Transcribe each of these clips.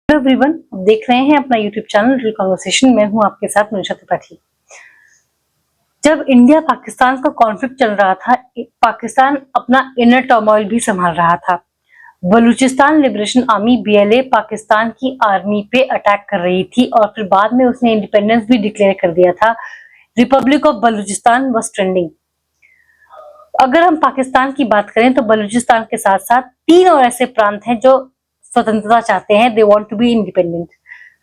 Hello everyone, आप देख रहे हैं अपना यूट्यूब चैनल रियल कॉन्वर्सेशन। मैं हूं आपके साथ मनीषा त्रिपाठी। जब इंडिया पाकिस्तान का कॉन्फ्लिक्ट चल रहा था, पाकिस्तान अपना इनर टर्मोइल भी संभाल रहा था। Balochistan liberation army BLA Pakistan की आर्मी पे अटैक कर रही थी और फिर बाद में उसने इंडिपेंडेंस भी डिक्लेयर कर दिया था। Republic of Balochistan was trending. अगर हम पाकिस्तान की बात करें तो बलूचिस्तान के साथ साथ 3 और ऐसे प्रांत हैं जो स्वतंत्रता चाहते हैं। They want to be independent.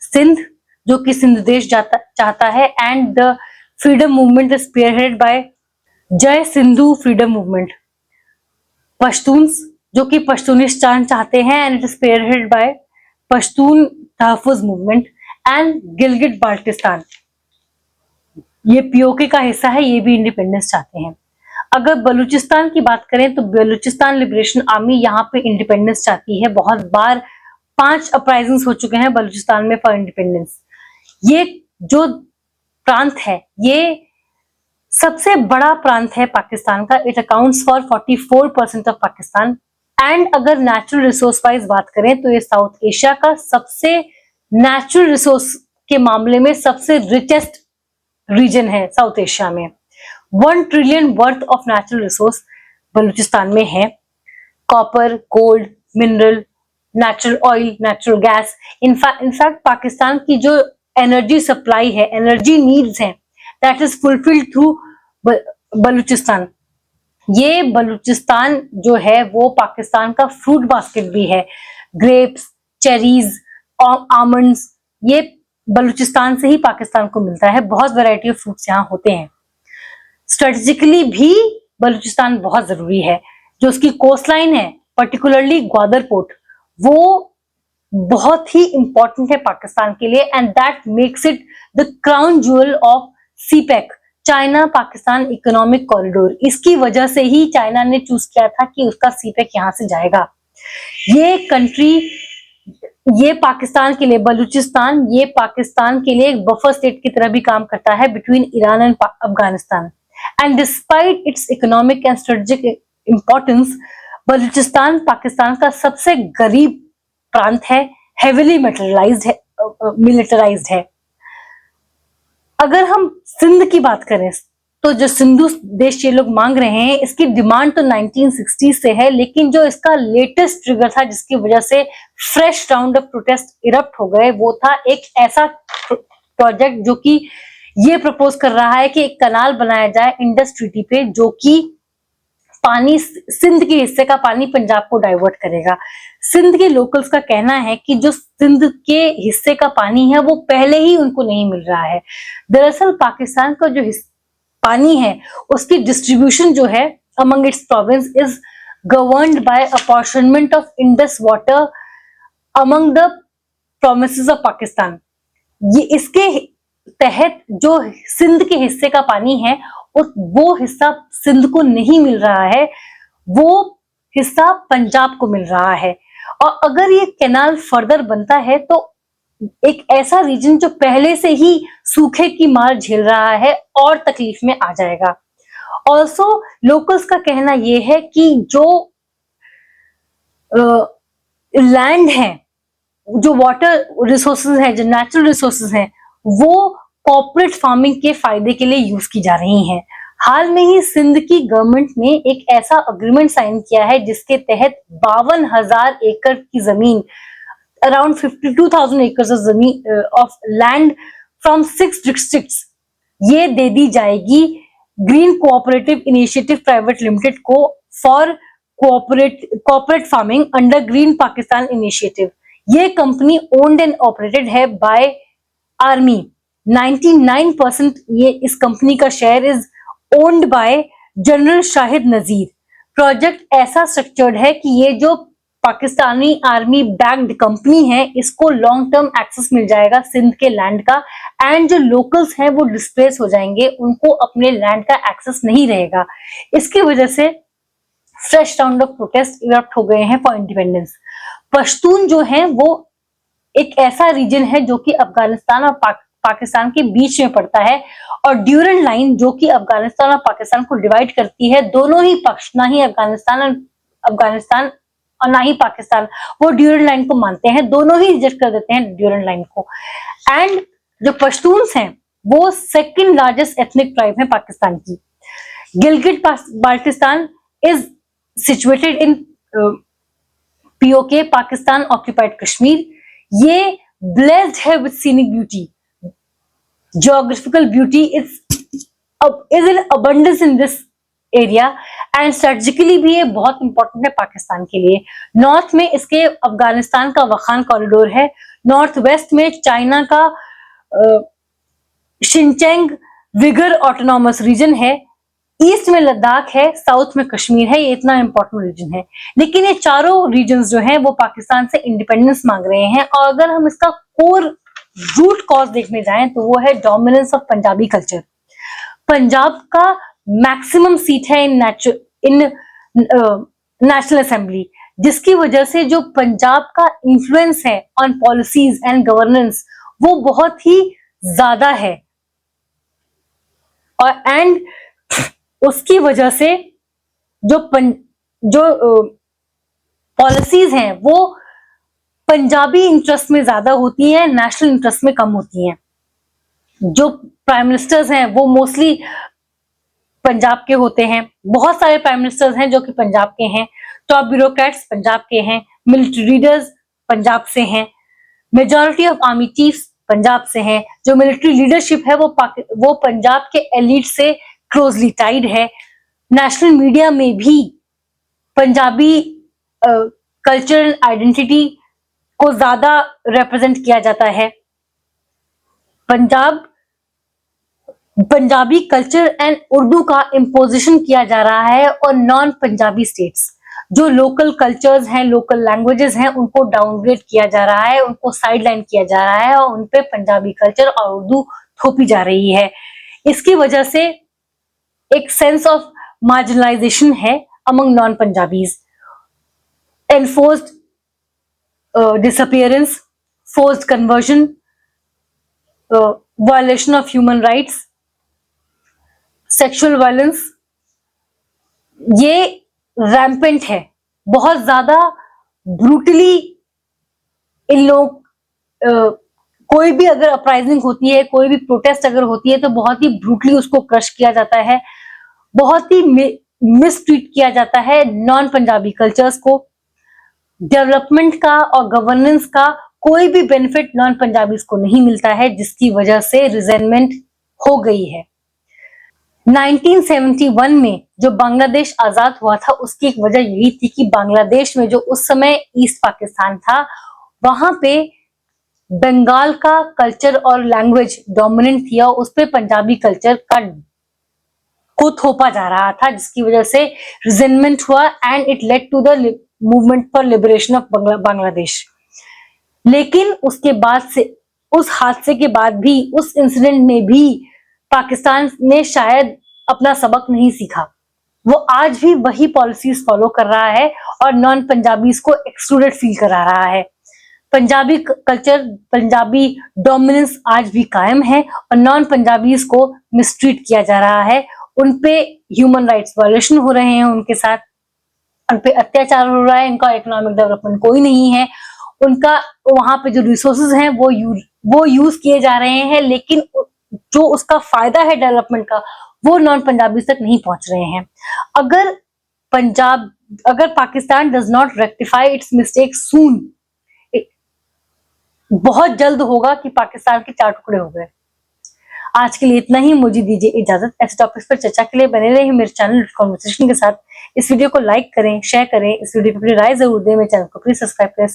Sindh, जो कि सिंध देश चाहता है, and the freedom movement is spearheaded by Jai Sindhu freedom movement. Pashtuns, जो कि पश्तूनिस्तान चाहते हैं, and it is spearheaded by Pashtun Tahaffuz movement. And Gilgit Baltistan, ये POK का हिस्सा है, ये भी इंडिपेंडेंस चाहते हैं। अगर बलूचिस्तान की बात करें तो बलूचिस्तान लिबरेशन आर्मी यहाँ पे इंडिपेंडेंस चाहती है। बहुत बार 5 अपराइजिंग्स हो चुके हैं बलूचिस्तान में फॉर इंडिपेंडेंस। ये जो प्रांत है, ये सबसे बड़ा प्रांत है पाकिस्तान का। It accounts for 44% of Pakistan. And अगर नेचुरल रिसोर्स वाइज बात करें तो ये साउथ एशिया का सबसे नेचुरल रिसोर्स के मामले में सबसे रिचेस्ट रीजन है साउथ एशिया में। 1 trillion worth of natural resource Balochistan में है। Copper, gold, mineral, natural oil, natural gas. In fact Pakistan की जो एनर्जी सप्लाई है, एनर्जी नीड्स हैं, that is fulfilled through Balochistan. ये बलूचिस्तान जो है वो पाकिस्तान का फ्रूट बास्केट भी है। ग्रेप्स, चेरीज, आमंड्स, ये बलूचिस्तान से ही पाकिस्तान को मिलता है। बहुत वैरायटी ऑफ फ्रूट्स यहाँ होते हैं। स्ट्रेटेजिकली भी बलूचिस्तान बहुत जरूरी है। जो उसकी कोस्ट लाइन है, पर्टिकुलरली ग्वादर पोर्ट, वो बहुत ही इंपॉर्टेंट है पाकिस्तान के लिए, and that makes it the crown jewel of CPEC, China Pakistan economic corridor. इसकी वजह से ही चाइना ने चूज किया था कि उसका CPEC यहां से जाएगा। ये कंट्री, ये पाकिस्तान के लिए, बलूचिस्तान ये पाकिस्तान के लिए एक बफर स्टेट की तरह भी काम करता है between Iran and Afghanistan. And despite it's economic and strategic importance, Balochistan Pakistan का सबसे गरीब प्रांत है, हेविली मिलिटराइज्ड है। अगर हम सिंध की बात करें तो जो सिंधु देश ये लोग मांग रहे हैं, इसकी डिमांड तो 1960 से है, लेकिन जो इसका लेटेस्ट ट्रिगर था जिसकी वजह से fresh round of protest erupt हो गए, वो था एक ऐसा प्रोजेक्ट जो कि ये प्रपोज कर रहा है कि एक कनाल बनाया जाए इंडस ट्रीटी पे, जो कि पानी, सिंध के हिस्से का पानी पंजाब को डाइवर्ट करेगा। सिंध के लोकल्स का कहना है कि जो सिंध के हिस्से का पानी है वो पहले ही उनको नहीं मिल रहा है। दरअसल पाकिस्तान का जो पानी है उसकी डिस्ट्रीब्यूशन जो है among it's province is governed bye apportionment of Indus water among the provinces of Pakistan. ये इसके तहत जो सिंध के हिस्से का पानी है वो हिस्सा सिंध को नहीं मिल रहा है, वो हिस्सा पंजाब को मिल रहा है। और अगर ये कैनाल फर्दर बनता है तो एक ऐसा रीजन जो पहले से ही सूखे की मार झेल रहा है और तकलीफ में आ जाएगा। ऑल्सो लोकल्स का कहना यह है कि जो लैंड है, जो वाटर रिसोर्सेज है, जो नेचुरल रिसोर्सेज हैं, वो कॉर्पोरेट फार्मिंग के फायदे के लिए यूज की जा रही हैं। हाल में ही सिंध की गवर्नमेंट ने एक ऐसा अग्रीमेंट साइन किया है जिसके तहत 52,000 एकड़ की जमीन, अराउंड 52,000 एकर्स ऑफ जमीन ऑफ लैंड फ्रॉम 6 डिस्ट्रिक्ट्स, ये दे दी जाएगी green cooperative initiative private limited को for corporate farming under green Pakistan initiative. ये कंपनी ओन्ड एंड ऑपरेटेड है बाय आर्मी। 99% ये इस कंपनी का share is owned by general Shahid Nazir. Project ऐसा स्ट्रक्चर्ड है कि ये जो पाकिस्तानी आर्मी बैक्ड कंपनी है, इसको लॉन्ग टर्म एक्सेस मिल जाएगा सिंध के लैंड का, एंड जो लोकल्स हैं वो डिस्प्लेस हो जाएंगे, उनको अपने लैंड का एक्सेस नहीं रहेगा। इसकी वजह से fresh round of protest erupt हो गए हैं फॉर इंडिपेंडेंस। पश्तून जो है वो एक ऐसा रीजन है जो कि अफगानिस्तान और पाकिस्तान के बीच में पड़ता है, और ड्यूरेंट लाइन जो कि अफगानिस्तान और पाकिस्तान को डिवाइड करती है, दोनों ही पक्ष, ना ही अफगानिस्तान और ना ही पाकिस्तान वो ड्यूरल लाइन को मानते हैं, दोनों ही रिजेक्ट कर देते हैं ड्यूरल लाइन को। एंड जो पश्तून्स हैं वो सेकंड लार्जेस्ट एथनिक ट्राइब है पाकिस्तान की। Gilgit Baltistan is situated in PoK, Pakistan occupied Kashmir. ये ब्लेस्ड है with scenic beauty, geographical beauty is in abundance in this area and strategically भी ये बहुत इंपॉर्टेंट है पाकिस्तान के लिए। नॉर्थ में इसके अफगानिस्तान का वखान कॉरिडोर है, नॉर्थ वेस्ट में चाइना का शिनचैंग विगर ऑटोनॉमस रीजन है, ईस्ट में लद्दाख है, साउथ में कश्मीर है। ये इतना इंपॉर्टेंट रीजन है, लेकिन ये चारों रीजन्स जो हैं वो पाकिस्तान से इंडिपेंडेंस मांग रहे हैं। और अगर हम इसका कोर रूट कॉज देखने जाएं तो वो है dominance of Punjabi culture. Punjab का मैक्सिमम सीट है इन नेशनल असेंबली, जिसकी वजह से जो पंजाब का इन्फ्लुएंस है ऑन पॉलिसीज एंड गवर्नेंस वो बहुत ही ज्यादा है। और एंड उसकी वजह से जो पॉलिसीज हैं वो पंजाबी इंटरेस्ट में ज्यादा होती हैं, नेशनल इंटरेस्ट में कम होती हैं। जो प्राइम मिनिस्टर्स हैं वो मोस्टली पंजाब के होते हैं, बहुत सारे प्राइम मिनिस्टर्स हैं जो कि पंजाब के हैं, टॉप ब्यूरोक्रेट्स पंजाब के हैं, मिलिट्री लीडर्स पंजाब से हैं, majority of army chiefs Punjab से हैं। जो मिलिट्री लीडरशिप है वो पंजाब के एलिट से क्लोजली टाइड है। नेशनल मीडिया में भी पंजाबी कल्चरल आइडेंटिटी को ज्यादा रिप्रेजेंट किया जाता है। पंजाबी कल्चर एंड उर्दू का इम्पोजिशन किया जा रहा है, और नॉन पंजाबी स्टेट्स जो लोकल कल्चर्स हैं, लोकल लैंग्वेजेस हैं, उनको डाउनग्रेड किया जा रहा है, उनको साइडलाइन किया जा रहा है और उनपे पंजाबी कल्चर और उर्दू थोपी जा रही है। इसकी वजह से एक सेंस ऑफ मार्जिनलाइजेशन है among non Punjabis. Enforced disappearance, forced conversion, violation of human rights, sexual violence, ये rampant है, बहुत ज्यादा ब्रूटली इन लोग कोई भी अगर अपराइजिंग होती है, कोई भी प्रोटेस्ट अगर होती है तो बहुत ही ब्रूटली उसको क्रश किया जाता है, बहुत ही मिसट्रीट किया जाता है नॉन पंजाबी कल्चर्स को। डेवलपमेंट का और गवर्नेंस का कोई भी बेनिफिट नॉन पंजाबीज को नहीं मिलता है, जिसकी वजह से रिजेंटमेंट हो गई है। 1971 में जो बांग्लादेश आजाद हुआ था उसकी एक वजह यही थी कि बांग्लादेश में जो उस समय ईस्ट पाकिस्तान था वहां पे बंगाल का कल्चर और लैंग्वेज डोमिनेंट थी और उस पे पंजाबी कल्चर को थोपा जा रहा था, जिसकी वजह से रिजेंटमेंट हुआ and it led to the movement for liberation of Bangladesh. लेकिन उसके बाद से, उस हादसे के बाद भी, उस इंसिडेंट में भी पाकिस्तान ने शायद अपना सबक नहीं सीखा। वो आज भी वही पॉलिसीज फॉलो कर रहा है और नॉन पंजाबीज को एक्सक्लूडेड फील करा रहा है। पंजाबी कल्चर, पंजाबी डोमिनेंस आज भी कायम है और नॉन पंजाबीज को मिसट्रीट किया जा रहा है। उनपे ह्यूमन राइट्स वायलेशन हो रहे हैं, उनके साथ उन पे अत्याचार हो रहा है, इनका इकोनॉमिक डेवलपमेंट कोई नहीं है, उनका वहां पे जो रिसोर्सेज हैं वो यूज किए जा रहे हैं, लेकिन जो उसका फायदा है डेवलपमेंट का वो नॉन पंजाबी तक नहीं पहुंच रहे हैं। अगर Pakistan does not rectify its mistake soon, बहुत जल्द होगा कि पाकिस्तान के 4 टुकड़े हो गए। आज के लिए इतना ही, मुझे दीजिए इजाजत। ऐसे टॉपिक्स पर चर्चा के लिए बने रहिए मेरे चैनल कॉन्वर्सेशन के साथ। इस वीडियो को लाइक करें, शेयर करें, इस वीडियो पर अपनी राय जरूर दें, मेरे चैनल को प्लीज सब्सक्राइब करें।